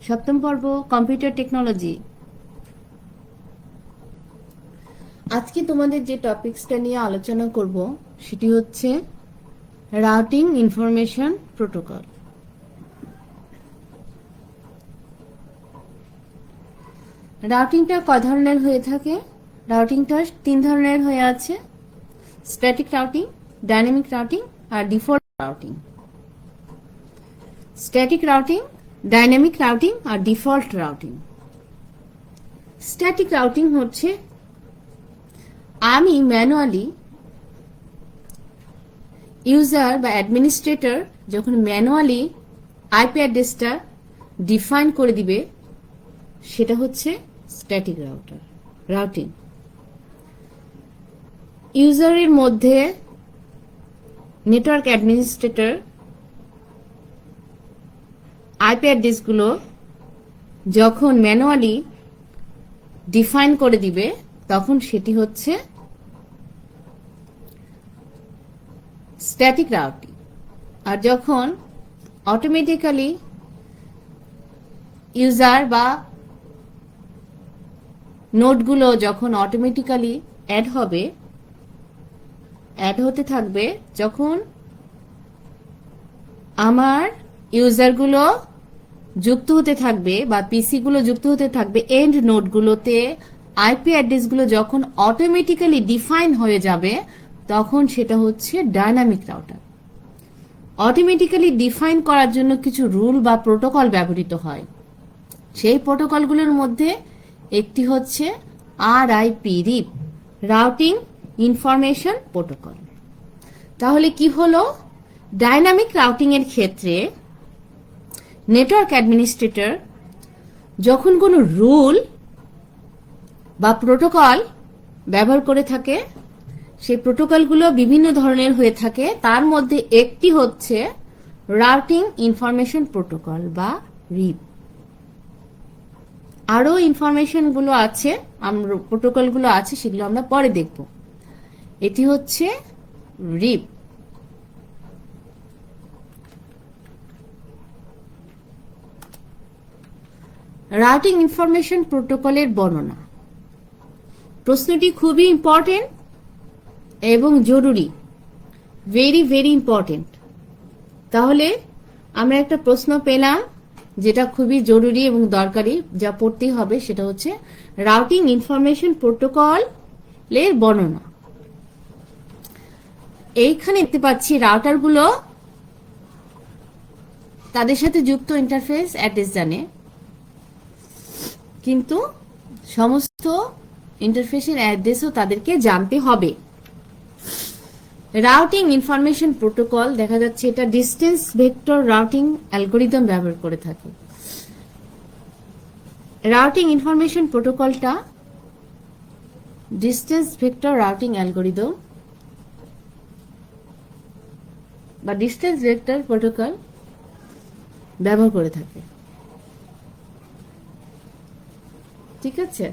সপ্তম পর্ব computer technology. আজকে তোমাদের যে টপিকসটা নিয়ে আলোচনা করব সেটি হচ্ছে রাউটিং ইনফরমেশন প্রোটোকল। রাউটিংটা কয় ধরনের হয়ে থাকে? রাউটিংটা তিন ধরনের হয়ে আছে: স্ট্যাটিক রাউটিং, ডাইনামিক রাউটিং আর default routing. Static routing, dynamic routing আর ডিফল্ট রাউটিং। স্ট্যাটিক রাউটিং হচ্ছে আমি ম্যানুয়ালি ইউজার বা অ্যাডমিনিস্ট্রেটর যখন ম্যানুয়ালি আইপি অ্যাড্রেসটা ডিফাইন করে দিবে সেটা হচ্ছে স্ট্যাটিক রাউটিং। ইউজারের মধ্যে নেটওয়ার্ক অ্যাডমিনিস্ট্রেটর আইপি অ্যাড্রেসগুলো যখন ম্যানুয়ালি ডিফাইন করে দিবে তখন সেটি হচ্ছে স্ট্যাটিক রাউটিং। আর যখন অটোমেটিক্যালি ইউজার বা নোডগুলো যখন অটোমেটিক্যালি অ্যাড হতে থাকবে, যখন আমার ইউজারগুলো যুক্ত হতে থাকবে বা পিসিগুলো যুক্ত হতে থাকবে এন্ড নোডগুলোতে, আইপি অ্যাড্রেসগুলো যখন অটোমেটিক্যালি ডিফাইন হয়ে যাবে তখন সেটা হচ্ছে ডাইনামিক রাউটার। অটোমেটিক্যালি ডিফাইন করার জন্য কিছু রুল বা প্রোটোকল ব্যবহৃত হয়। সেই প্রোটোকলগুলোর মধ্যে একটি হচ্ছে RIP, রাউটিং ইনফরমেশন প্রোটোকল। তাহলে কি হলো? ডাইনামিক রাউটিং এর ক্ষেত্রে নেটওয়ার্ক অ্যাডমিনিস্ট্রেটর যখন কোনো রুল বা প্রোটোকল ব্যবহার করে থাকে, সেই প্রোটোকলগুলো বিভিন্ন ধরনের হয়ে থাকে। তার মধ্যে একটি হচ্ছে রাউটিং ইনফরমেশন প্রোটোকল বা রিপ। আরো ইনফরমেশনগুলো আছে, প্রোটোকলগুলো আছে, সেগুলো আমরা পরে দেখব। এটি হচ্ছে রিপ। রাউটিং ইনফরমেশন প্রোটোকলের বর্ণনা। প্রশ্নটি খুবই ইম্পর্টেন্ট এবং জরুরি, ভেরি ভেরি ইম্পর্টেন্ট। তাহলে আমরা একটা প্রশ্ন পেলাম যেটা খুবই জরুরি এবং দরকারি, যা পড়তেই হবে, সেটা হচ্ছে রাউটিং ইনফরমেশন প্রোটোকলের বর্ণনা। এইখানে দেখতে পাচ্ছি রাউটারগুলো তাদের সাথে যুক্ত ইন্টারফেস অ্যাড্রেস জানে, কিন্তু সমস্ত ইন্টারফেসের অ্যাড্রেসও তাদেরকে জানতে হবে। রাউটিং ইনফরমেশন প্রোটোকল দেখা যাচ্ছে এটা ডিস্টেন্স ভেক্টর রাউটিং অ্যালগোরিদম ব্যবহার করে থাকে। রাউটিং ইনফরমেশন প্রোটোকলটা ডিস্টেন্স ভেক্টর রাউটিং অ্যালগোরিদম বা ডিস্টেন্স ভেক্টর প্রোটোকল ব্যবহার করে থাকে। ঠিক আছে,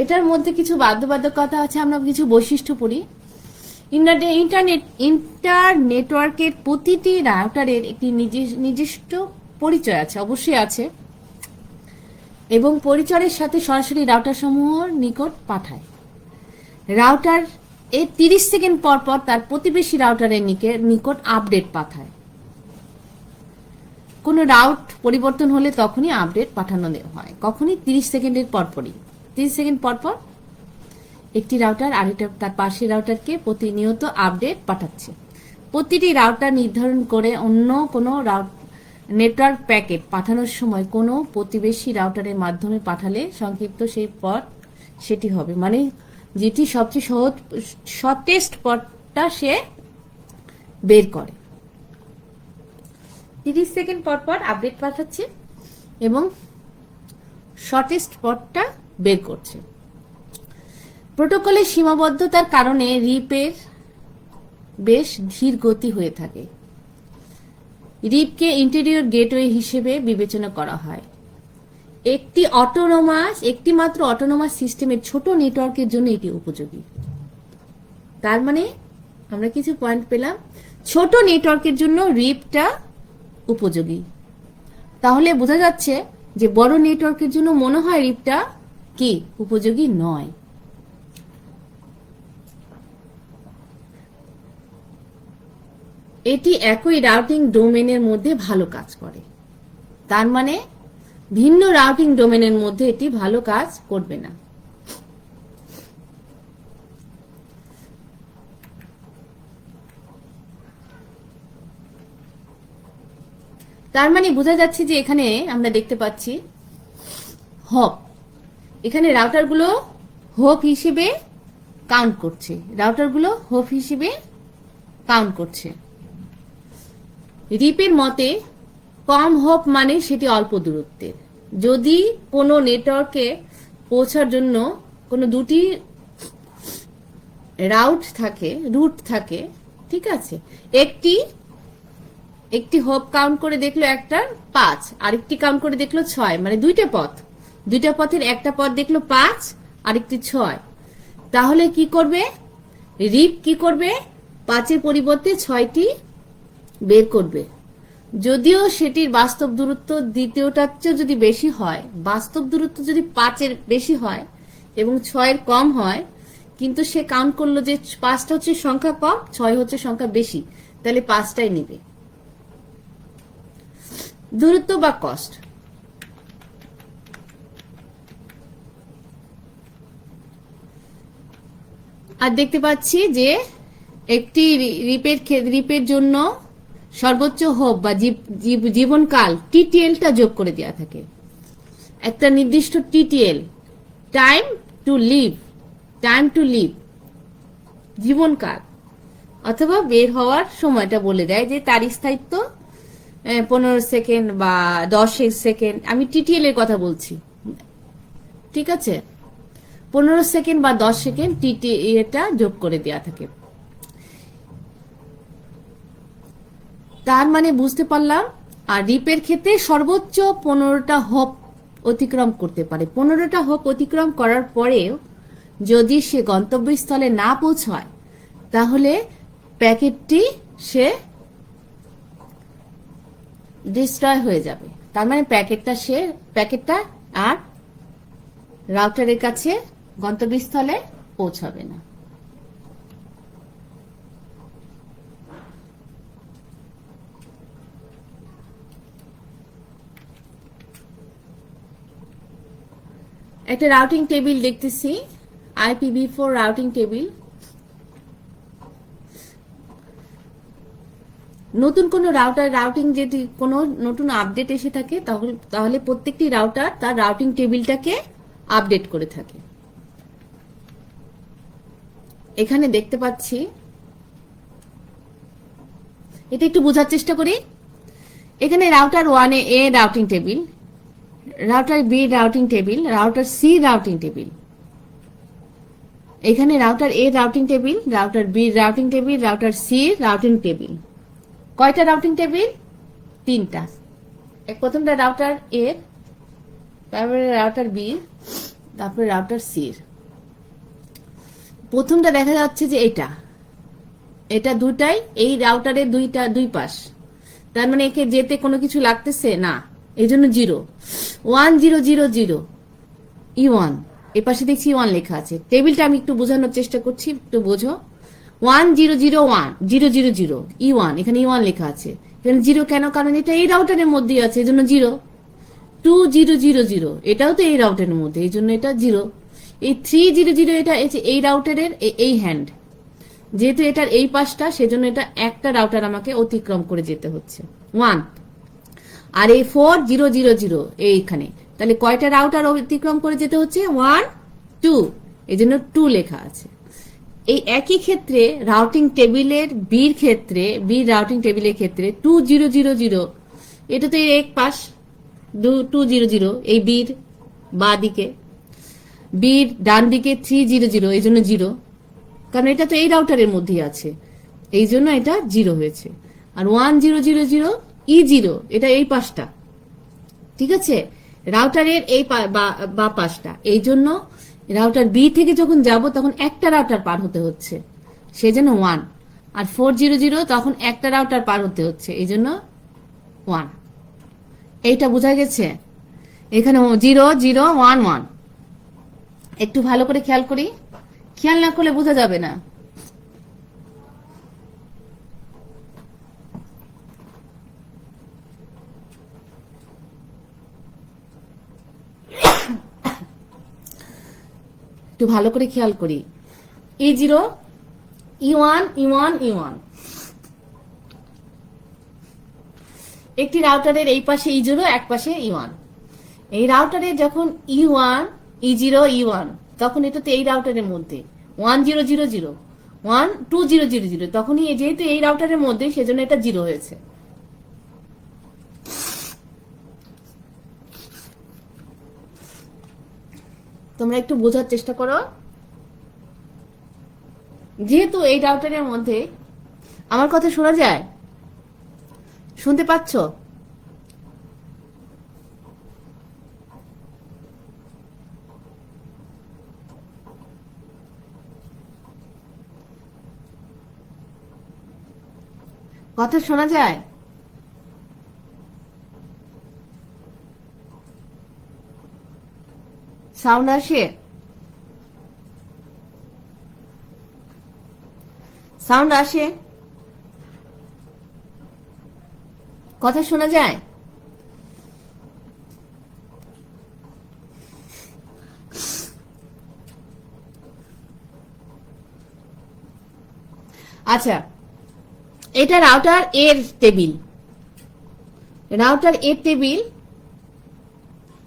এটার মধ্যে কিছু বাধ্যবাধকতা আছে। আমরা কিছু বৈশিষ্ট্য পড়ি। ইন্টার নেটওয়ার্কের প্রতিটি রাউটারের একটি নিজস্ব পরিচয় আছে, অবশ্যই আছে, এবং পরিচয়ের সাথে সরাসরি রাউটার সমূহের নিকট পাঠায়। রাউটার 30 সেকেন্ড পর পর তার প্রতিবেশী রাউটারের নিকট আপডেট পাঠায়। কোনো রাউট পরিবর্তন হলে তখনই আপডেট পাঠানো হয়, কখনই 30 সেকেন্ডের পরপরই। 30 সেকেন্ড পর পর একটি রাউটার আরেকটা তার পাশের রাউটারকে প্রতিনিয়ত আপডেট পাঠাচ্ছে। প্রতিটি রাউটার নির্ধারণ করে অন্য কোনো নেটওয়ার্ক প্যাকেট পাঠানোর সময় কোনো প্রতিবেশী রাউটারের মাধ্যমে পাঠালে সংক্ষিপ্ত সেই পথ সেটি হবে, মানে যেটি সবচেয়ে শর্টেস্ট পথটা সে বের করে। 30 সেকেন্ড পর পর আপডেট পাঠাচ্ছে এবং শর্টেস্ট পথটা বের করছে। প্রোটোকলের সীমাবদ্ধতার কারণে রিপের বেশ ধীর গতি হয়ে থাকে। রিপকে ইন্টেরিয়র গেটওয়ে হিসেবে বিবেচনা করা হয়। একটি মাত্র অটোনোমাস সিস্টেমের ছোট নেটওয়ার্কের জন্য এটি উপযোগী। তার মানে আমরা কিছু পয়েন্ট পেলাম। ছোট নেটওয়ার্কের জন্য রিপটা উপযোগী। তাহলে বোঝা যাচ্ছে যে বড় নেটওয়ার্কের জন্য মনে হয় রিপটা কি উপযোগী নয়। এটি একই রাউটিং ডোমেনের মধ্যে ভালো কাজ করে, তার মানে ভিন্ন রাউটিং ডোমেনের মধ্যে এটি ভালো কাজ করবে না। তার মানে বোঝা যাচ্ছে যে এখানে আমরা দেখতে পাচ্ছি হপ, এখানে রাউটারগুলো হোপ হিসেবে কাউন্ট করছে, রাউটারগুলো হোপ হিসেবে কাউন্ট করছে। রিপের মতে কম হোপ মানে সেটি অল্প দূরত্বের। যদি কোনো নেটওয়ার্কে পৌঁছার জন্য কোনো দুটি রুট থাকে, ঠিক আছে, একটি হোপ কাউন্ট করে দেখলো একটা 5, আরেকটি কাউন্ট করে দেখলো 6, মানে দুইটা পথের একটা পথ দেখলো 5 আরেকটি 6, তাহলে কি করবে রিপ? কি করবে? 5-এর পরিবর্তে 6টি বের করবে। যদিও সেটির বাস্তব দূরত্ব দ্বিতীয়টার চেয়ে যদি বেশি হয়, বাস্তব দূরত্ব যদি 5-এর বেশি হয় এবং 6-এর কম হয়, কিন্তু সে কাউন্ট করলো যে 5টা হচ্ছে সংখ্যা কম, 6 হচ্ছে সংখ্যা বেশি, তাহলে 5টাই নেবে। দূরত্ব বা কস্ট। আর দেখতে পাচ্ছি যে একটি রিপের জন্য সর্বোচ্চ হোপ বা জীবনকাল টিটিএলটা যোগ করে দেওয়া থাকে। একটা নির্দিষ্ট টিটিএল, টাইম টু লিভ, জীবনকাল অথবা বের হওয়ার সময়টা বলে দেয় যে তার স্থায়িত্ব 15 সেকেন্ড বা 10 সেকেন্ড। আমি টিটিএল এর কথা বলছি, ঠিক আছে, 15 সেকেন্ড বা 10 সেকেন্ড টিটিএলটা যোগ করে দেওয়া থাকে। তার মানে বুঝতে পারলাম, আর রিপের ক্ষেত্রে সর্বোচ্চ 15টা হোপ অতিক্রম করতে পারে। 15টা হোপ অতিক্রম করার পরেও যদি সে গন্তব্যস্থলে না পৌঁছায়, তাহলে প্যাকেটটি সে ডিস্ট্রয় হয়ে যাবে। তার মানে প্যাকেটটা আর রাউটারের কাছে গন্তব্যস্থলে পৌঁছাবে না। একটা রাউটিং টেবিল দেখতেছি, IPv4 রাউটিং টেবিল। নতুন কোন রাউটিং যদি কোনো নতুন আপডেট এসে থাকে, তাহলে প্রত্যেকটি রাউটার তার রাউটিং টেবিলটাকে আপডেট করে থাকে। এখানে দেখতে পাচ্ছি, এটা একটু বোঝার চেষ্টা করি। এখানে router 1 A routing table, router B routing table, router C routing table. এখানে router A routing table, router B routing table, router C routing table. কয়টা রাউটিং টেবিল? 3টা। প্রথমটা রাউটার এ, তারপরে রাউটার বি, তারপরে রাউটার সি। প্রথমটা দেখা যাচ্ছে যে এটা দুটাই এই রাউটারের দুই পাশ, তার মানে একে যেতে কোনো কিছু লাগতেছে না, এই জন্য 0 1 0 0 0 E1। এ পাশে দেখছি E1 লেখা আছে। টেবিলটা আমি একটু বোঝানোর চেষ্টা করছি, একটু বোঝো। 1 0 0 1 0 0 0 E1, এখানে E1 লেখা আছে। এখানে 0 কেন? কারণ এটা এই রাউটারের মধ্যে আছে, এই জন্য 0। 2 0 0 0, এটাও তো এই রাউটারের মধ্যে, এই জন্য এটা 0। এই 3 0 0, এটা এই রাউটারের এই হ্যান্ড, যেহেতু এটার এই পাশটা, সেজন্য এটা একটা রাউটার আমাকে অতিক্রম করে যেতে হচ্ছে 1। আর এই 4 0 0 0 এইখানে, তাহলে কয়টা রাউটার অতিক্রম করে যেতে হচ্ছে? 1 2, এই জন্য 2 লেখা আছে। এই একই ক্ষেত্রে রাউটিং টেবিলের বি রাউটিং টেবিলের ক্ষেত্রে 2 0 0 0, এটা তো এই এক পাশ, 2 0 0, এই বির বা দিকে, বির ডান দিকে 3 0 0, এই জন্য 0, কারণ এটা তো এই রাউটারের মধ্যেই আছে, এই জন্য এটা 0 হয়েছে। আর 1 0 0 0 E0, এটা এই পাশটা, ঠিক আছে, রাউটারের এই বা পাশটা, এই জন্য রাউটার বি থেকে যখন যাব তখন একটা রাউটার পার হতে হচ্ছে, সেজন্য 1। আর 4 0 0, তখন একটা রাউটার পার হতে হচ্ছে, এই জন্য 1। এইটা বোঝা গেছে? এখানে 0 0 1 1। একটু ভালো করে খেয়াল করি, খেয়াল না করলে বোঝা যাবে না। একটু ভালো করে খেয়াল করি, E0 E1 E1 E1। একটি রাউটারের এই পাশে E0, এক পাশে E1। এই রাউটারে যখন E1 E0 E1, তখন এটা তো এই রাউটারের মধ্যে 1 0 0 0 1 2 0 0 0, তখনই যেহেতু এই রাউটারের মধ্যে সেজন্য এটা 0 হয়েছে। তোমরা একটু বোঝার চেষ্টা করো, যেহেতু এই রাউটারের মধ্যে আমার কথা শোনা যায়, শুনতে পাচ্ছ? কথা শোনা যায়? সাউন্ড আসে? সাউন্ড আসে? কথা শোনা যায়? আচ্ছা, এটা রাউটার এর টেবিল। রাউটার এর টেবিল,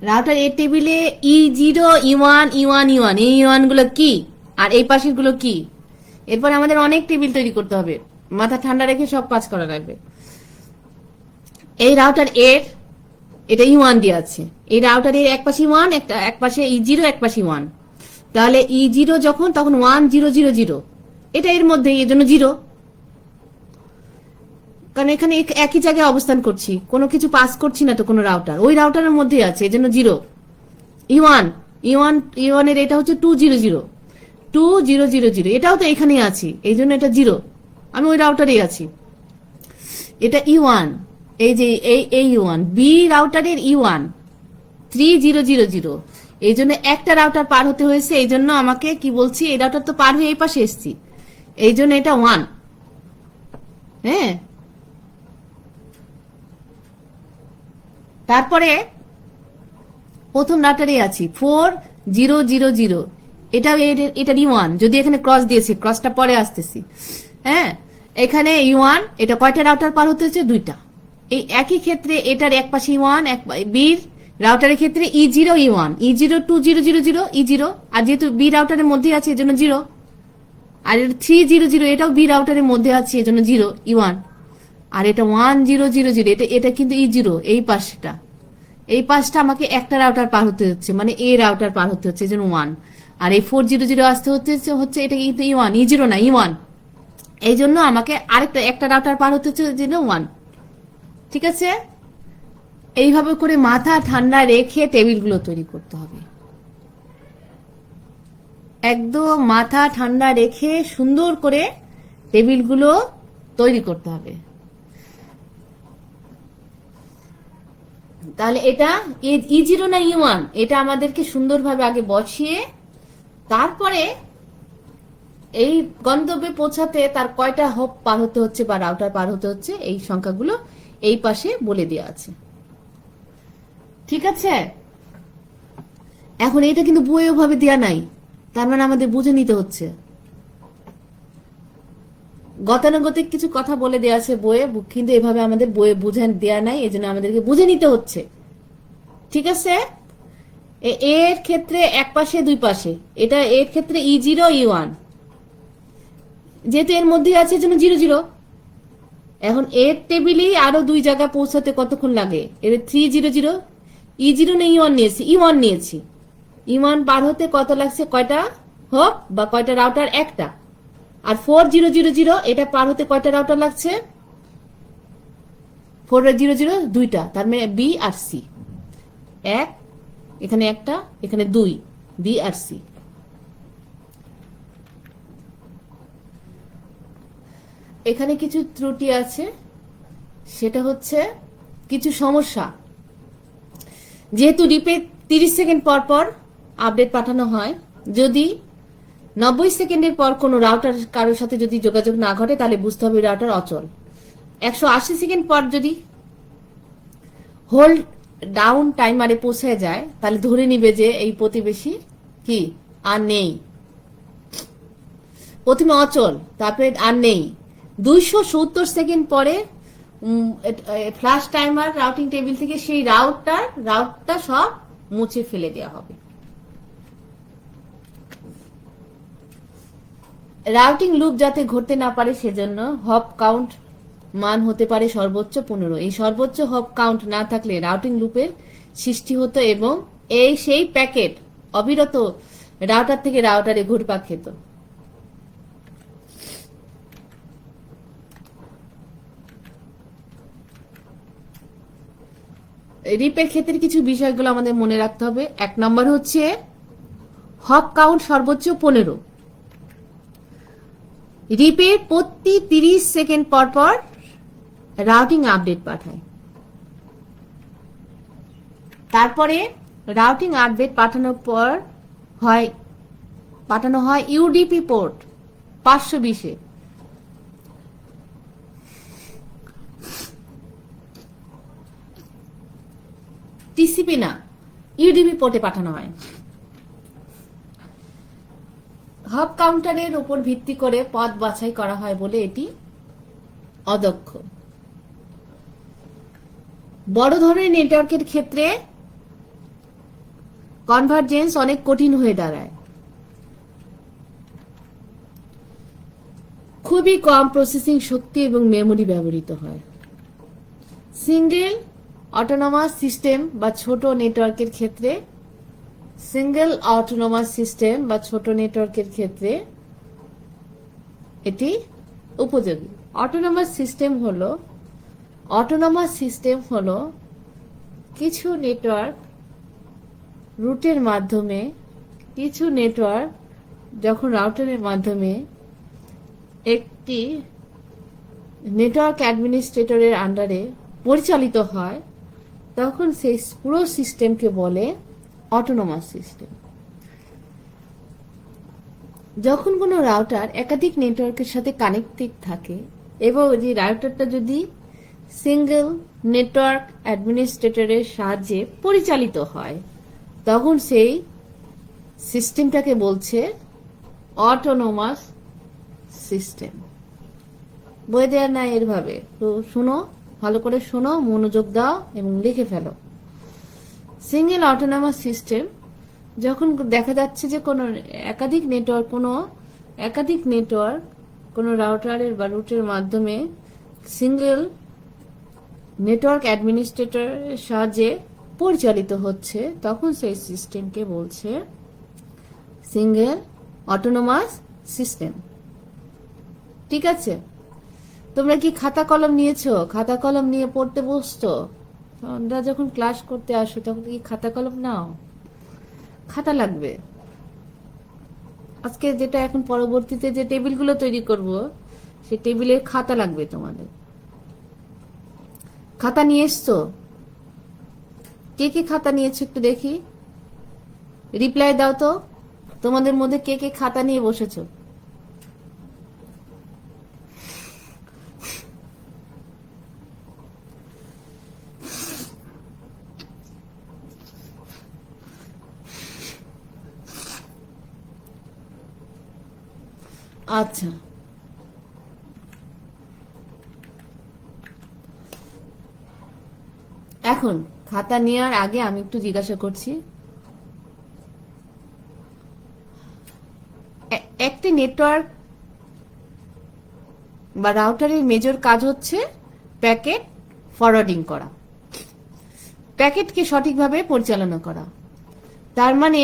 রাউটার এর টেবিলে E0 E1 E1 E1, এই E1 গুলো কি আর এই পাশের গুলো কি? এরপর আমাদের অনেক টেবিল তৈরি করতে হবে, মাথা ঠান্ডা রেখে সব কাজ করা লাগবে। এই রাউটার এর, এটা E1 দিয়ে আছে। এই রাউটারের এক পাশে E1, এক পাশে E0, এক পাশে E1। তাহলে E0 যখন, তখন 1 0 0 0, এটা এর মধ্যে, এর জন্য 0, কারণ এখানে একই জায়গায় অবস্থান করছি, কোনো কিছু পাস করছি না তো কোনো রাউটার, ওই রাউটারের মধ্যে আছে, এর জন্য 0। E1 E1 E1 এর এটা হচ্ছে 2 0 0 2 0 0 0, এটাও তো এখানেই আছি, এই জন্য এটা 0, আমি ওই রাউটারেই আছি। এটা E1, এই যে এই E1 বি রাউটারের E1 3 0 0 0, এই জন্য একটা রাউটার পার হতে হয়েছে, এই জন্য আমাকে কি বলছি, এই রাউটার তো পার হয়ে এই পাশে এসছি, এই জন্য এটা 1। হ্যাঁ, তারপরে প্রথম রাউটারে আছি 4 0 0 0, এটা E1, যদি এখানে ক্রস দিয়েছি, ক্রসটা পরে আসতেছি। হ্যাঁ, এখানে E1, এটা কয়টা রাউটার পার হতে হচ্ছে? 2টা। এই একই ক্ষেত্রে এটার এক পাশে E1, এক বির রাউটারের ক্ষেত্রে E0 E1, E0 2 0 0 0 E0, আর যেহেতু বি রাউটারের মধ্যে আছে এজন্য 0, আর এটা 3 0 0, এটাও বি রাউটারের মধ্যে আছে এজন্য 0 E1, আর এটা 1 0 0 0, এটা কিন্তু E0, এই পাশটা, এই পাশটা আমাকে একটা রাউটার পার হতে হচ্ছে, মানে এ রাউটার পার হতে হচ্ছে, এজন্য 1। আর এই 4 0 0 আসতে হচ্ছে এটা কিন্তু E1, E0 না E1, এই জন্য আমাকে একটা রাউটার পার হতে হচ্ছে, এজন্য 1। ঠিক আছে, এইভাবে করে মাথা ঠান্ডা রেখে টেবিলগুলো তৈরি করতে হবে, একদম মাথা ঠান্ডা রেখে সুন্দর করে টেবিলগুলো তৈরি করতে হবে। তাহলে এটা E0 না E1, এটা আমাদেরকে সুন্দরভাবে আগে বসিয়ে, তারপরে এই গন্তব্যে পৌঁছাতে তার কয়টা হপ পার হতে হচ্ছে বা রাউটার পার হতে হচ্ছে, এই সংখ্যাগুলো এই পাশে বলে দেওয়া আছে। ঠিক আছে, এখন এটা কিন্তু বইয়ে ভাবে দেওয়া নাই, তার মানে আমাদের বুঝে নিতে হচ্ছে। গতানুগতিক কিছু কথা বলে দেওয়া আছে বইয়ে, কিন্তু এভাবে আমাদের বইয়ে বুঝে দেওয়া নাই, এই জন্য আমাদেরকে বুঝে নিতে হচ্ছে। ঠিক আছে, এর ক্ষেত্রে এক পাশে দুই পাশে, এটা এর ক্ষেত্রে E0 E1, যেহেতু এর মধ্যে আছে এজন্য 0 0। এখন এর টেবিলেই আরো দুই জায়গায় পৌঁছাতে কতক্ষণ লাগে? এর 3 0 0, E0 না E1 নিয়েছি? E1 নিয়েছি। E1 পার হতে কত লাগছে? কয়টা হপ বা কয়টা রাউটার? একটা। আর 4 0 0 0, এটা পার হতে কয়টা রাউটার লাগছে? 4 0 0 দুইটা, তার মানে বি আর সি, এক, এখানে একটা, এখানে 2, বি আর সি। এখানে কিছু ত্রুটি আছে, সেটা হচ্ছে কিছু সমস্যা যেহেতু রিপে 30 সেকেন্ড পর পর আপডেট পাঠানো হয়, যদি 90 সেকেন্ডের পর কোনো রাউটার কারোর সাথে যদি যোগাযোগ না ঘটে তাহলে বুঝতে হবে রাউটার অচল। 180 সেকেন্ড পর যদি হোল্ড ডাউন টাইমারে পৌঁছে যায় তাহলে ধরে নিবে যে এই প্রতিবেশী কি আর নেই, প্রথমে অচল তারপরে আর নেই। 270 সেকেন্ড পরে ফ্ল্যাশ টাইমার রাউটিং টেবিল থেকে সেই রাউটটা সব মুছে ফেলে দেওয়া হবে। রাউটিং লুপ যাতে ঘটতে না পারে সেজন্য হপ কাউন্ট মান হতে পারে সর্বোচ্চ 15। এই সর্বোচ্চ হপ কাউন্ট না থাকলে রাউটিং লুপের সৃষ্টি হতো এবং সেই প্যাকেট অবিরত রাউটার থেকে রাউটারে ঘুরপাক খেত। রিপের ক্ষেত্রে কিছু বিষয়গুলো আমাদের মনে রাখতে হবে। 1 নম্বর হচ্ছে হপ কাউন্ট সর্বোচ্চ 15। রিপের প্রতি 30 সেকেন্ড পর পর রাউটিং আপডেট পাঠায়। তারপরে রাউটিং আপডেট পাঠানো হয় ইউডিপি পোর্ট 520-এ। টিসিপি না, ইউডিপি পোর্টে পাঠানো হয়। হব কাউন্টারের উপর ভিত্তি করে পথ বাছাই করা হয় বলে এটি অদক্ষ। বড় ধরনের নেটওয়ার্কের ক্ষেত্রে কনভার্জেন্স অনেক কঠিন হয়ে দাঁড়ায়। খুবই কম প্রসেসিং শক্তি এবং মেমোরি ব্যবহৃত হয়। সিঙ্গেল অটোনমাস সিস্টেম বা ছোট নেটওয়ার্কের ক্ষেত্রে এটি উপযোগী। অটোনমাস সিস্টেম হলো কিছু নেটওয়ার্ক রুটের মাধ্যমে, কিছু নেটওয়ার্ক যখন রাউটারের মাধ্যমে একটি নেটওয়ার্ক অ্যাডমিনিস্ট্রেটরের আন্ডারে পরিচালিত হয় তখন সেই পুরো সিস্টেমকে বলে অটোনমাস সিস্টেম। যখন কোনো রাউটার একাধিক নেটওয়ার্কের সাথে কানেক্টেড থাকে এবং যে রাউটারটা যদি সিঙ্গেল নেটওয়ার্ক অ্যাডমিনিস্ট্রেটরের সাহায্যে পরিচালিত হয় তখন সেই সিস্টেমটাকে বলছে অটোনমাস সিস্টেম। বই দেওয়া না এর ভাবে, তো শুনো, ভালো করে শোনো, মনোযোগ দাও এবং লিখে ফেলো। সিঙ্গেল অটোনমাস সিস্টেম যখন দেখা যাচ্ছে যে কোনো একাধিক নেটওয়ার্ক কোনো রাউটারের বা রুটের মাধ্যমে সিঙ্গেল নেটওয়ার্ক অ্যাডমিনিস্ট্রেটরের সাহায্যে পরিচালিত হচ্ছে তখন সেই সিস্টেমকে বলছে সিঙ্গেল অটোনমাস সিস্টেম। ঠিক আছে? তোমরা কি খাতা কলম নিয়েছো? খাতা কলম নিয়ে পড়তে বসতো? তোমরা যখন ক্লাস করতে আসো তখন কি খাতা কলম নাও? খাতা লাগবে। আজকে যেটা এখন পরবর্তীতে যে টেবিলগুলো তৈরি করব সেই টেবিলের খাতা লাগবে তোমাদের। খাতা নিয়ে এসছো? কে কে খাতা নিয়েছো একটু দেখি, রিপ্লাই দাও তো। তোমাদের মধ্যে কে কে খাতা নিয়ে বসেছো? আচ্ছা, এখন খাতা নেওয়ার আগে আমি একটু জিজ্ঞাসা করছি, একটি নেটওয়ার্ক বা রাউটারের মেজর কাজ হচ্ছে প্যাকেট ফরওয়ার্ডিং করা, প্যাকেটকে সঠিকভাবে পরিচালনা করা। তার মানে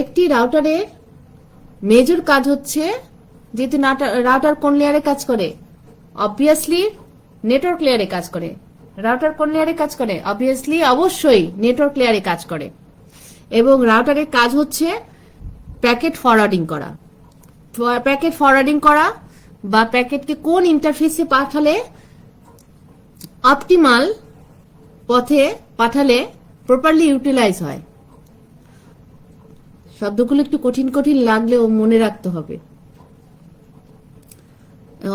একটি রাউটারের মেজর কাজ হচ্ছে, যেহেতু রাউটার কোন লেয়ারে কাজ করে? অবভিয়াসলি নেটওয়ার্ক লেয়ারে কাজ করে। রাউটার কোন লেয়ারে কাজ করে? অবশ্যই নেটওয়ার্ক লেয়ারে কাজ করে। এবং রাউটারের কাজ হচ্ছে প্যাকেট ফরওয়ার্ডিং করা। বা প্যাকেটকে কোন ইন্টারফেসে পাঠালে অপটিমাল পথে পাঠালে প্রপারলি ইউটিলাইজ হয়। শব্দগুলো একটু কঠিন কঠিন লাগলেও মনে রাখতে হবে।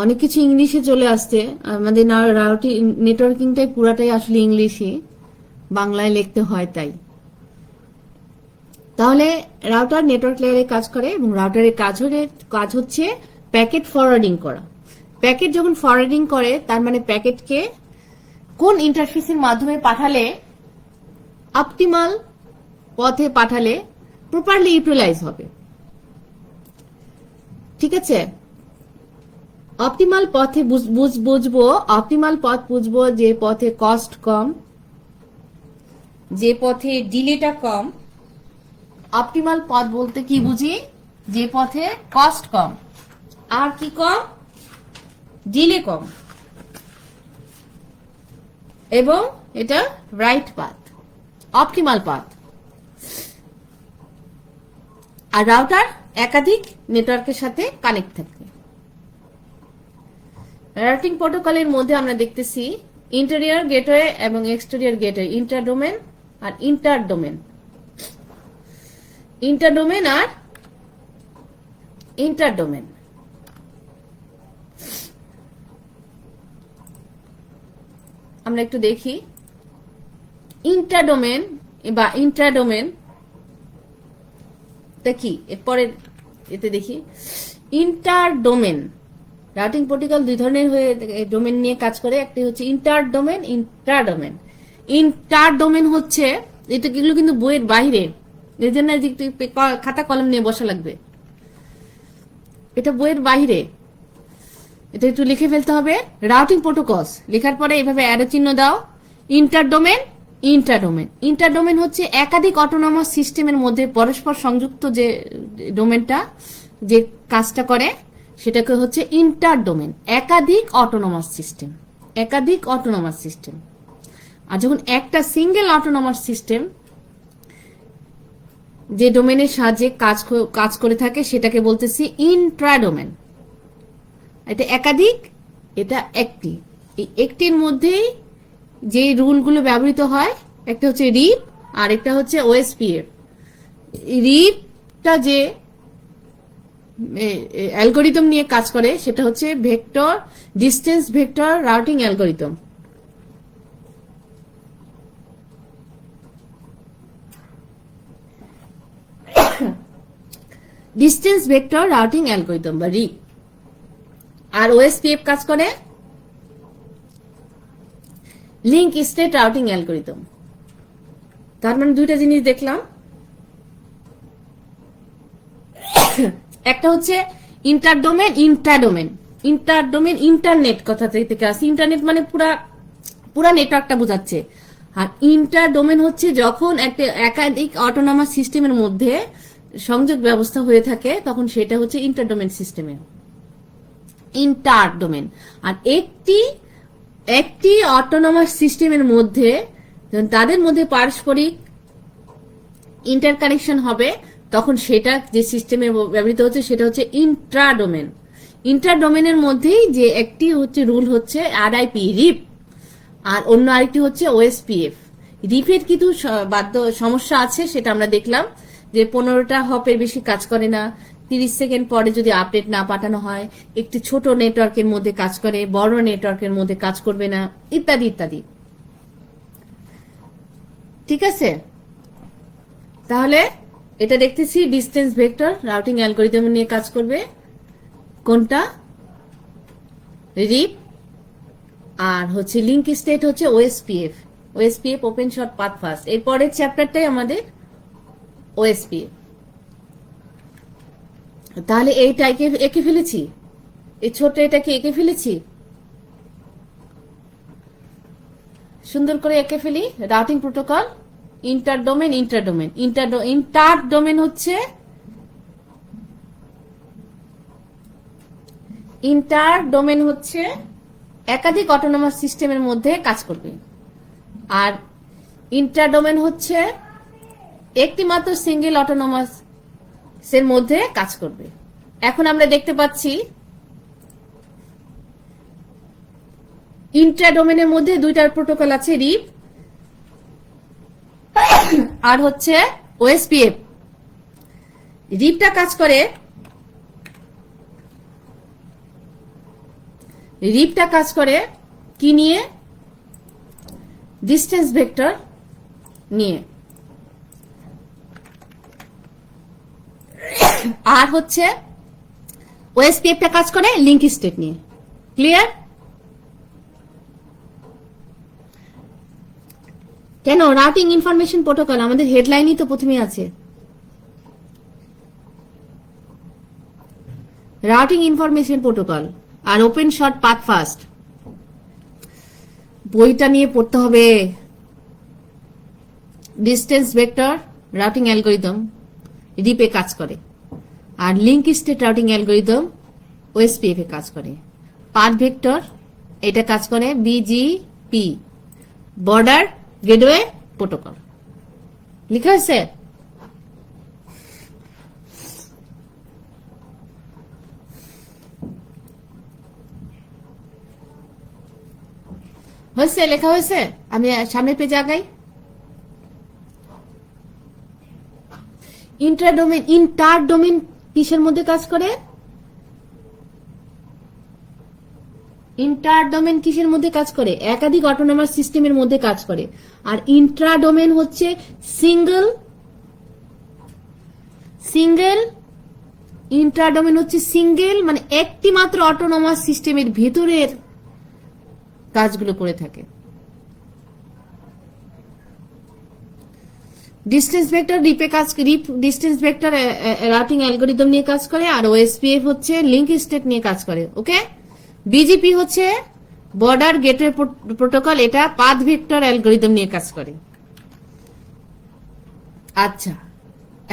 অনেক কিছু ইংলিশে চলে আসছে, আমাদের নেটওয়ার্কিংটাই পুরাটাই আসলে ইংলিশই, বাংলায় লিখতে হয় তাই। তাহলে রাউটার নেটওয়ার্ক লেয়ারে কাজ করে এবং রাউটারের কাজ হচ্ছে প্যাকেট ফরওয়ার্ডিং করা। প্যাকেট যখন ফরওয়ার্ডিং করে তার মানে প্যাকেটকে কোন ইন্টারফেসের মাধ্যমে পাঠালে অপটিমাল পথে পাঠালে প্রপারলি ইউটিলাইজ হবে। ঠিক আছে, অপটিমাল পথে অপটিমাল পথ বুঝবো যে পথে কস্ট কম, যে পথে ডিলেটা কম। অপটিমাল পথ বলতে কি বুঝি? যে পথে কস্ট কম আর কি কম, ডিলে কম, এবং এটা রাইট পাথ, অপটিমাল পাথ। আর রাউটার একাধিক নেটওয়ার্কের সাথে কানেক্ট থাকে। রাউটিং প্রোটোকলের মধ্যে আমরা দেখতেছি ইন্টেরিয়র গেটওয়ে এবং এক্সটেরিয়র গেটওয়ে, ইন্টারডোমেন আর ইন্টারডোমেন, ইন্টারডোমেন আর ইন্টারডোমেন। আমরা একটু দেখি ইন্টারডোমেন বা ইন্ট্রাডোমেন কি, এরপরে এতে দেখি ইন্টারডোমেন। রাউটিং প্রোটোকল দুই ধরনের হয়ে ডোমেন নিয়ে কাজ করে, একটি হচ্ছে ইন্টারডোমেন, ইন্ট্রাডোমেন। ইন্টারডোমেন হচ্ছে এটা, এগুলো কিন্তু বইয়ের বাইরে, এই জন্য খাতা কলম নিয়ে বসা লাগবে। এটা বইয়ের বাইরে, এটা একটু লিখে ফেলতে হবে। রাউটিং প্রোটোকলস লেখার পরে এভাবে অ্যারো চিহ্ন দাও। ইন্টারডোমেন, ইন্টারডোমেন। ইন্টারডোমেন হচ্ছে একাধিক অটোনমাস সিস্টেমের মধ্যে পরস্পর সংযুক্ত যে ডোমেনটা, যে কাজটা করে সেটাকে হচ্ছে ইন্টারডোমেন। একাধিক অটোনমাস সিস্টেম, একাধিক অটোনমাস সিস্টেম। আর যখন একটা সিঙ্গেল অটোনমাস সিস্টেম যে ডোমেনের সাহায্যে কাজ করে থাকে সেটাকে বলতেছি ইন্ট্রাডোমেন। এটা একাধিক, এটা একটি। এই একটির মধ্যেই যে রুলগুলো ব্যবহৃত হয়, একটা হচ্ছে রিপ আর একটা হচ্ছে ওএসপিএফ। রিপটা যে অ্যালগোরিদম নিয়ে কাজ করে সেটা হচ্ছে vector distance vector routing algorithm. Distance vector routing algorithm বা রিপ। আর ওএসপিএফ কাজ করে লিংক স্টেট রাউটিং অ্যালগোরিদম। তার মানে দুইটা জিনিস দেখলাম, একটা হচ্ছে ইন্টারডোমেন, ইন্ট্রাডোমেন। ইন্টারডোমেন ইন্টারনেট কথা থেকে আসছে, ইন্টারনেট মানে পুরা নেটওয়ার্কটা বোঝাচ্ছে। আর ইন্টারডোমেন হচ্ছে যখন একটা একাধিক অটোনমাস সিস্টেমের মধ্যে সংযোগ ব্যবস্থা হয়ে থাকে তখন সেটা হচ্ছে ইন্টারডোমেন সিস্টেমে, ইন্টারডোমেন। আর একটি অটোনমাস সিস্টেমের মধ্যে তাদের মধ্যে পারস্পরিক ইন্টারকানেকশন হবে তখন সেটা যে সিস্টেমে ব্যবহৃত হচ্ছে সেটা হচ্ছে ইন্ট্রাডোমেন। ইন্ট্রাডোমেনের মধ্যেই যে একটি হচ্ছে রুল হচ্ছে আরআইপি রিপ, আর অন্য আরেকটি হচ্ছে ওএসপিএফ। রিপের কিছু সমস্যা আছে, সেটা আমরা দেখলাম যে 15টা হপের বেশি কাজ করে না, 30 সেকেন্ড পরে যদি আপডেট না পাঠানো হয়, একটি ছোট নেটওয়ার্কের মধ্যে কাজ করে, বড় নেটওয়ার্কের মধ্যে কাজ করবে না, ইত্যাদি ইত্যাদি। ঠিক আছে, তাহলে এটা দেখতেছি ডিস্টেন্স ভেক্টর রাউটিং অ্যালগোরিদম নিয়ে কাজ করবে কোনটা, রিপ। আর হচ্ছে লিংক স্টেট হচ্ছে OSPF, OSPF open short path fast. এরপরের চ্যাপ্টারটাই আমাদের ওএসপিএফ। তাহলে এইটা এঁকে ফেলেছি, এই ছোট এটাকে এঁকে ফেলেছি, সুন্দর করে এঁকে ফেলি। Routing protocol ইন্টারডোমেন, ইন্টারডোমেন। ইন্টারডোমেন হচ্ছে একাধিক অটোনমাস সিস্টেমের মধ্যে কাজ করবে, আর ইন্টারডোমেন হচ্ছে একটি মাত্র সিঙ্গেল অটোনমাস এর মধ্যে কাজ করবে। এখন আমরা দেখতে পাচ্ছি ইন্ট্রা ডোমেনের মধ্যে দুইটার প্রোটোকল আছে, রিপ আর হচ্ছে ওএসপিএফ। রিপটা কাজ করে, রিপটা কাজ করে কি নিয়ে? ডিস্টেন্স ভেক্টর নিয়ে। আর হচ্ছে ওএসপিএফটা কাজ করে লিংক স্টেট নিয়ে। ক্লিয়ার? কেন রাউটিং ইনফরমেশন প্রোটোকল আমাদের হেডলাইনই তো প্রথমে আছে। রাউটিং ইনফরমেশন প্রোটোকল আর ওপেন শর্ট পাথ ফাস্ট, বইটা নিয়ে পড়তে হবে। ডিস্টেন্স ভেক্টর রাউটিং অ্যালগোরিদম রিপে কাজ করে, আর link state routing algorithm OSPF এ কাজ করে। পাথ ভেক্টর এটা কাজ করে বিজিপি, বর্ডার গেটওয়ে প্রোটোকল। লেখা আছে? হয়েছে? লেখা হয়েছে? আমি সামনের পেজে আগাই। ইন্টারডোমেন, ইন্টার ডোমেন কিসের মধ্যে কাজ করে? ইন্টার ডোমেন কিসের মধ্যে কাজ করে? একাধিক অটোনমাস সিস্টেমের মধ্যে কাজ করে। আর ইন্ট্রা ডোমেন হচ্ছে সিঙ্গেল, ইন্ট্রা ডোমেন হচ্ছে সিঙ্গেল, মানে একটি মাত্র অটোনমাস সিস্টেমের ভেতরের কাজগুলো করে থাকে। ডিস্টেন্স ভেক্টর রিপে কাজ, রিপ ডিস্টেন্স ভেক্টর রাউটিং অ্যালগোরিদম নিয়ে কাজ করে, আর ওএসপিএফ হচ্ছে লিংক স্টেট নিয়ে কাজ করে। ওকে, বিজিপি হচ্ছে বর্ডার গেটওয়ে প্রোটোকল, এটা পাথ ভেক্টর অ্যালগোরিদম নিয়ে কাজ করে। আচ্ছা,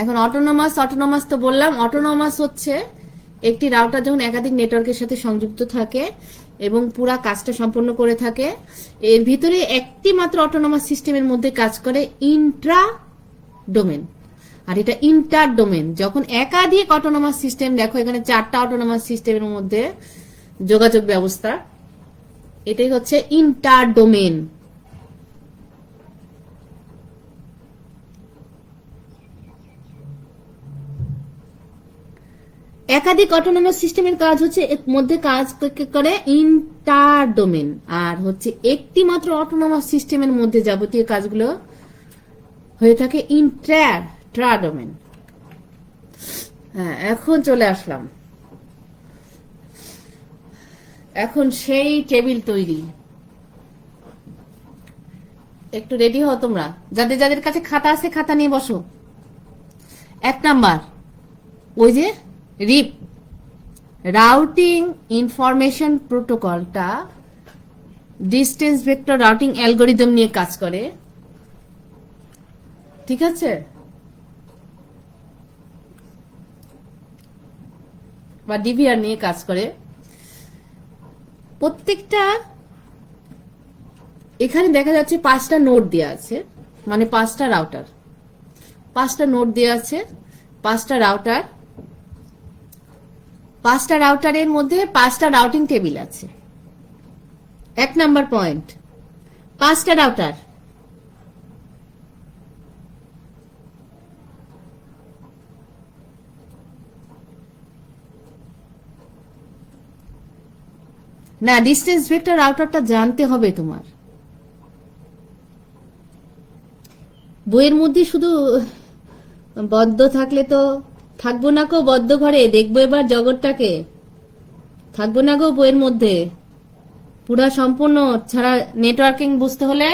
এখন অটোনমাস তো বললাম। অটোনমাস হচ্ছে একটি রাউটার যখন একাধিক নেটওয়ার্কের সাথে সংযুক্ত থাকে এবং পুরা কাজটা সম্পন্ন করে থাকে, এর ভিতরে একটি মাত্র অটোনমাস সিস্টেমের মধ্যে কাজ করে ইন্ট্রা ডোমেন। আর এটা ইন্টার ডোমেন যখন একাধিক অটোনমাস সিস্টেম, দেখো এখানে 4টা অটোনমাস সিস্টেমের মধ্যে যোগাযোগ ব্যবস্থা, এটাই হচ্ছে ইন্টার ডোমেন। একাধিক অটোনমাস সিস্টেমের কাজ হচ্ছে এর মধ্যে কাজ করে ইন্টার ডোমেন, আর হচ্ছে একটি মাত্র অটোনমাস সিস্টেমের মধ্যে যাবতীয় কাজগুলো হয়ে থাকে ইন্ট্রা ডোমেন। হ্যাঁ, এখন চলে আসলাম, এখন সেই টেবিল তৈরি। একটু রেডি হও তোমরা, যাদের যাদের কাছে খাতা আছে খাতা নিয়ে বসো। 1 নাম্বার, ওই যে রিপ রাউটিং ইনফরমেশন প্রোটোকলটা ডিস্টেন্স ভেক্টর রাউটিং অ্যালগোরিদম নিয়ে কাজ করে, ঠিক আছে? বা ডিভিআর নিয়ে কাজ করে। প্রত্যেকটা এখানে দেখা যাচ্ছে 5টা নোড দেওয়া আছে, মানে 5টা রাউটার, 5টা নোড দেওয়া আছে, 5টা রাউটার, 5টা রাউটারের মধ্যে 5টা রাউটিং টেবিল আছে। 1 নাম্বার পয়েন্ট, 5টা রাউটার, না ডিস্টেন্স ভেক্টর রাউটারটা জানতে হবে তোমার। বইয়ের মধ্যে শুধু বদ্ধ থাকলে তো থাকবো না গো, বদ্ধ ঘরে দেখবো এবার জগৎটাকে, থাকবো না গো বইয়ের মধ্যে। পুরা সম্পূর্ণ ছাড়া নেটওয়ার্কিং বুঝতে হলে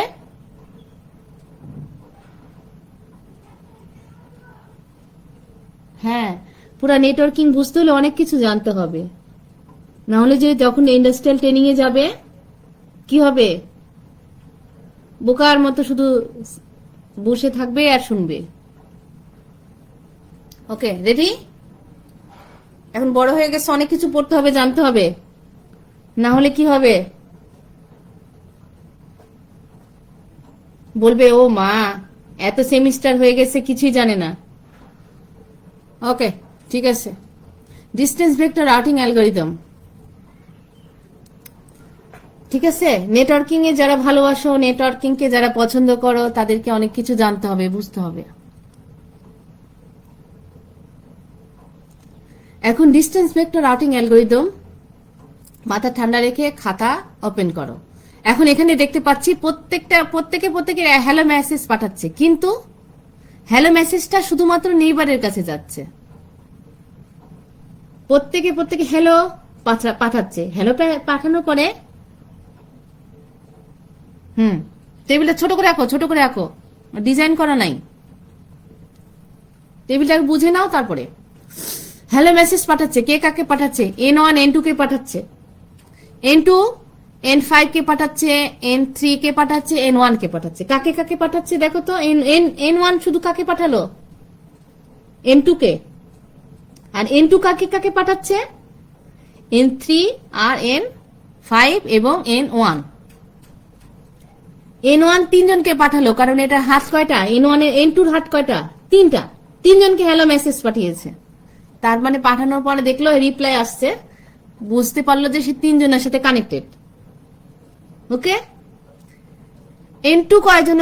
হ্যাঁ, পুরা নেটওয়ার্কিং বুঝতে হলে অনেক কিছু জানতে হবে, না হলে যে যখন ইন্ডাস্ট্রিয়াল ট্রেনিং এ যাবে কি হবে? বোকার মতো শুধু বসে থাকবে আর শুনবে। ওকে, রেডি? এখন বড় হয়ে গেছে, অনেক কিছু পড়তে হবে, জানতে হবে, না হলে কি হবে? বলবে ও মা এত সেমিস্টার হয়ে গেছে কিছুই জানে না। ওকে, ঠিক আছে। ডিস্টেন্স ভেক্টর রাউটিং অ্যালগোরিদম, ঠিক আছে, নেটওয়ার্কিং এ যারা ভালোবাসো, নেটওয়ার্কিং কে যারা পছন্দ করো, তাদেরকে অনেক কিছু জানতে হবে, বুঝতে হবে। এখন ডিস্টেন্স ভেক্টর রাউটিং অ্যালগরিদম, মাথা ঠান্ডা রেখে খাতা ওপেন করো। এখন এখানে দেখতে পাচ্ছি প্রত্যেকে হ্যালো মেসেজ পাঠাচ্ছে, কিন্তু হ্যালো মেসেজটা শুধুমাত্র নেইবারের কাছে যাচ্ছে। প্রত্যেকে হ্যালো পাঠাচ্ছে। হ্যালো পাঠানোর পরে টেবিলটা ছোট করে আঁকো, ডিজাইন করা নাই, টেবিলটাকে বুঝে নাও। তারপরে হ্যালো মেসেজ পাঠাচ্ছে, কে কাকে পাঠাচ্ছে? N1 N2 কে পাঠাচ্ছে, N2 N5 কে পাঠাচ্ছে, N3 কে পাঠাচ্ছে, N1 কে পাঠাচ্ছে। কাকে কাকে পাঠাচ্ছে দেখো তো। N1 শুধু কাকে পাঠালো? N2 কে। আর N2 কাকে কাকে পাঠাচ্ছে? N3 আর N5 এবং N1। N1 তিনজনকে পাঠালো, কারণ এটা হাত কয়টা? N1 এর N2 হাত কয়টা? তিনটা। তিনজনকে হ্যালো মেসেজ পাঠিয়েছে। তার মানে পাঠানোর পরে দেখলো রিপ্লাই আসছে, বুঝতে পারলো যে সে তিনজনের সাথে কানেক্টেড। ওকে, N2 কয়জন,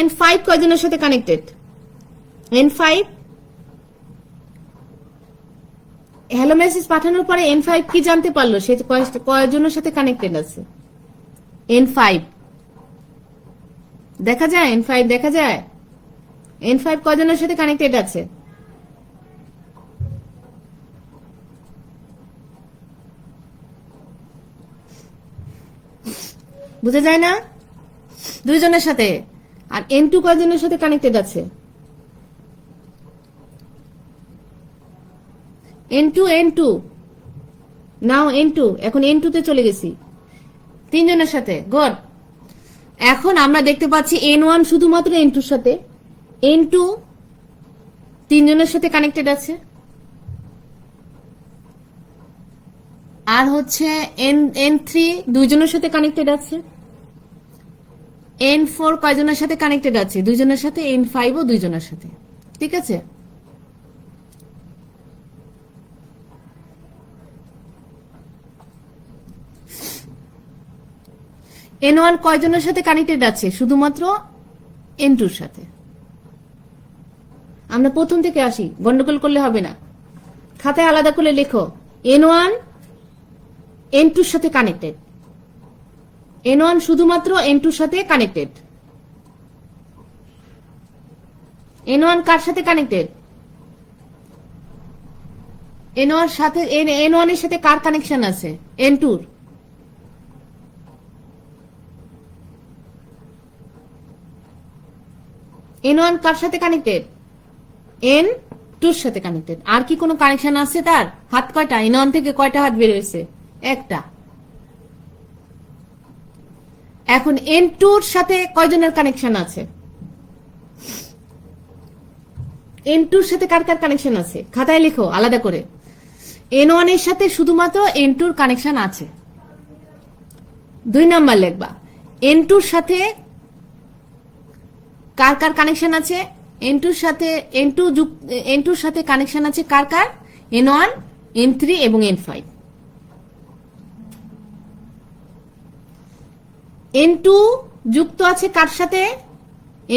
N5 কয়জনের সাথে কানেক্টেড? N5 হ্যালো মেসেজ পাঠানোর পরে N5 কি জানতে পারলো সে কয়জনের সাথে কানেক্টেড আছে? N5 দেখা যায়, N5 দেখা যায়। N5 কয়জনের সাথে কানেক্টেড আছে? বুঝে যায় না? দুইজনের সাথে। আর N2 কয়জনের সাথে কানেক্টেড আছে? N2 নাও N2, এখন N2 তে চলে গেছি, তিনজনের সাথে। গুড। এখন আমরা দেখতে পাচ্ছি N1 শুধুমাত্র N2 সাথে, N2 তিনজনের সাথে কানেক্টেড আছে, আর হচ্ছে N3 দুইজনের সাথে কানেক্টেড আছে, N4 কয়জনের সাথে কানেক্টেড আছে? দুইজনের সাথে, N5 ও দুইজনের সাথে। ঠিক আছে, N1 কয়জনের সাথে কানেক্টেড আছে? শুধুমাত্র N2 সাথে। আমরা প্রথম থেকে আসি, গন্ডগোল করলে হবে না, খাতায় আলাদা করে লেখো। N1 N2 সাথে কানেক্টেড, N1 শুধুমাত্র N2 সাথে কানেক্টেড। N1 কার সাথে কানেক্টেড? N1 সাথে, N1 এর সাথে কার কানেকশন আছে? N2 র। N1 কার সাথে কানেক্টেড? N2 এর সাথে কানেক্টেড। আর কি কোনো কানেকশন আছে তার? হাত কয়টা? N1 থেকে কয়টা হাত বের হয়েছে? একটা। এখন N2 এর সাথে কয়জনের কানেকশন আছে? N2 এর সাথে কার কার কানেকশন আছে? খাতায় লেখো আলাদা করে। N1 এর সাথে শুধুমাত্র N2 এর কানেকশন আছে। 2 নাম্বার লিখবা, N2 এর সাথে কার কার কানেকশন আছে? N2 এর সাথে N2 এর সাথে কানেকশন আছে কার কার? N1, N3 এবং N5। N2 যুক্ত আছে কার সাথে?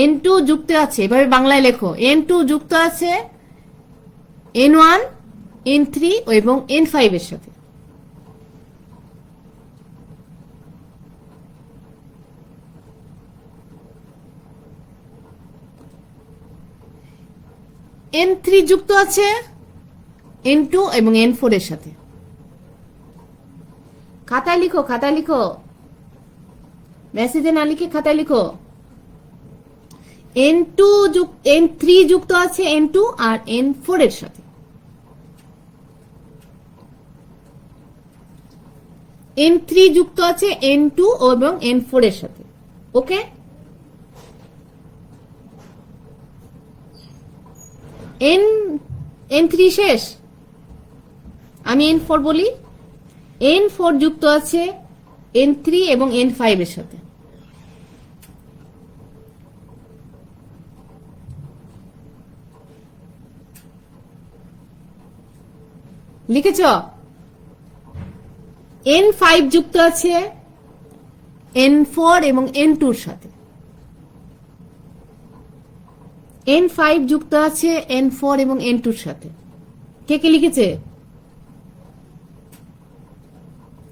N2 যুক্ত আছে, এভাবে বাংলায় লেখো, N2 যুক্ত আছে N1, N3 এবং N5 এর সাথে। N3 যুক্ত আছে N2 এবং N4 এর সাথে। খাতায় লিখো, খাতায় লিখো, মেসেজে না লিখে খাতায় লিখো। N3 যুক্ত আছে N2 আর N4 এর সাথে। N3 যুক্ত আছে N2 এবং N4 এর সাথে। ওকে, N3 শেষ, আমি N4 বলি। N4 যুক্ত আছে N3 এবং N5 এর সাথে। লিখেছ? N5 যুক্ত আছে N4 এবং N2 এর সাথে। N5 যুক্ত আছে N4 এবং N2 এর সাথে। কে কে লিখেছে?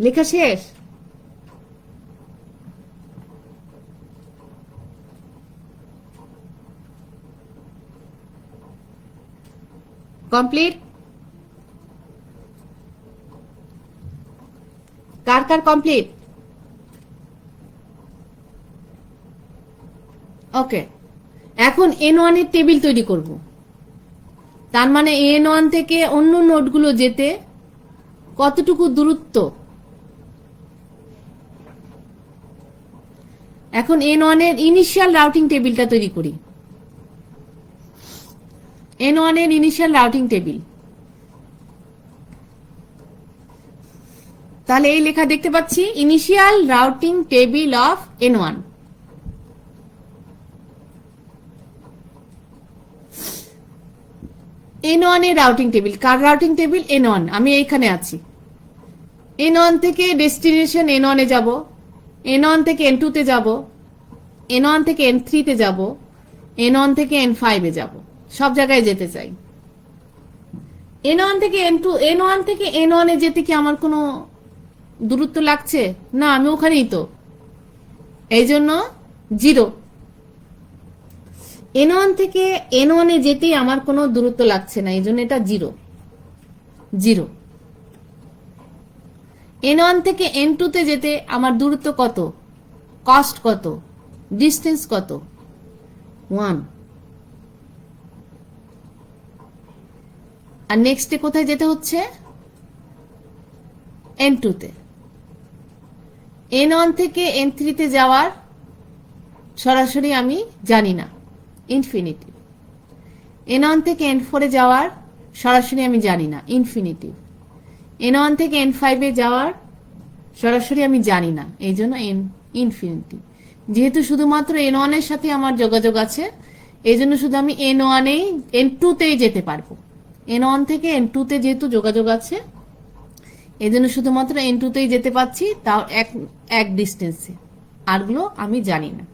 লেখা শেষ? কমপ্লিট? কার কার কমপ্লিট? ওকে, এখন N1 এর টেবিল তৈরি করব। তার মানে N1 থেকে অন্য নোডগুলো যেতে কতটুকু দূরত্ব। এখন N1 এর ইনিশিয়াল রাউটিং টেবিলটা তৈরি করি। N1 এর ইনিশিয়াল রাউটিং টেবিল, তাহলে এই লেখা দেখতে পাচ্ছি, initial routing table of N1। N1 এর রাউটিং টেবিল, কার রাউটিং টেবিল? N1, আমি এইখানে আছি। N1 থেকে ডেস্টিনেশন N1 এ যাব, N1 থেকে N2 তে যাব, N1 থেকে N3 তে যাব, N1 থেকে N5 এ যাব, সব জায়গায় যেতে চাই। N1 থেকে N2, N1 থেকে N1 এ যেতে কি আমার কোনো দূরত্ব লাগছে? না, আমি ওখানেই তো, এই জন্য 0। N1 থেকে N1 এ যেতেই আমার কোনো দূরত্ব লাগছে না, এই জন্য এটা 0 0। N1 থেকে N2 তে যেতে আমার দূরত্ব কত, কস্ট কত, ডিস্টেন্স কত? 1। আর নেক্সটে কোথায় যেতে হচ্ছে? N2 তে। N1 থেকে N3 তে যাওয়ার সরাসরি আমি জানি না, ইনফিনিটিভ। N1 থেকে N4 এ যাওয়ার সরাসরি আমি জানি না, ইনফিনিটিভ। N1 থেকে N5 এ যাওয়ার সরাসরি আমি জানি না, এই জন্য ইনফিনিটিভ। যেহেতু শুধুমাত্র N1 এর সাথে আমার যোগাযোগ আছে, এই জন্য শুধু আমি N1 এই N2 তেই যেতে পারবো। N1 থেকে N2 তে যেহেতু যোগাযোগ আছে, এই জন্য শুধুমাত্র N2 তেই যেতে পারছি, তাও এক ডিস্টেন্সে, আরগুলো আমি জানি না।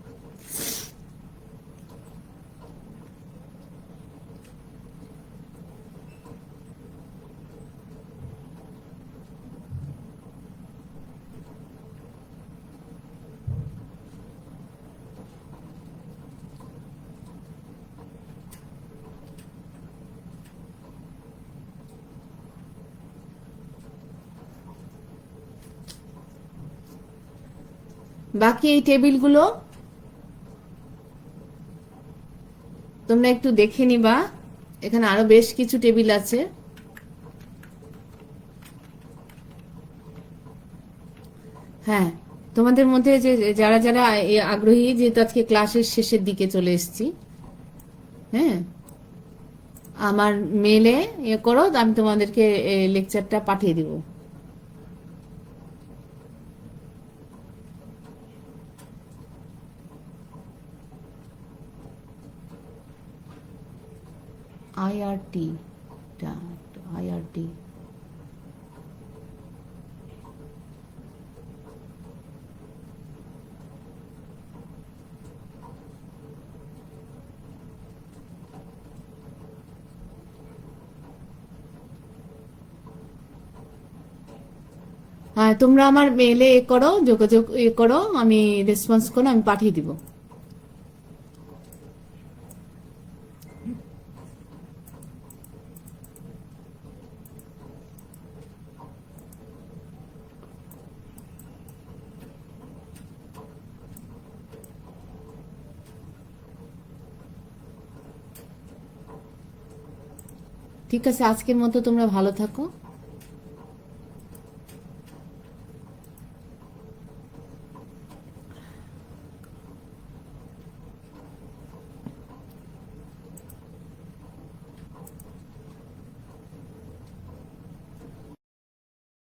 বাকি এই টেবিলগুলো তোমরা একটু দেখে নিবা, এখানে আরো বেশ কিছু টেবিল আছে। হ্যাঁ, তোমাদের মধ্যে যে যারা যারা আগ্রহী, যেহেতু আজকে ক্লাসের শেষের দিকে চলে এসেছি, হ্যাঁ, আমার মেলে করো, আমি তোমাদেরকে লেকচারটা পাঠিয়ে দিব। IRT IRT হ্যাঁ, তোমরা আমার মেলে করো, যোগাযোগ করো, আমি রেসপন্স করো, আমি পাঠিয়ে দিব। ঠিক আছে, আজকের মতো তোমরা ভালো থাকো।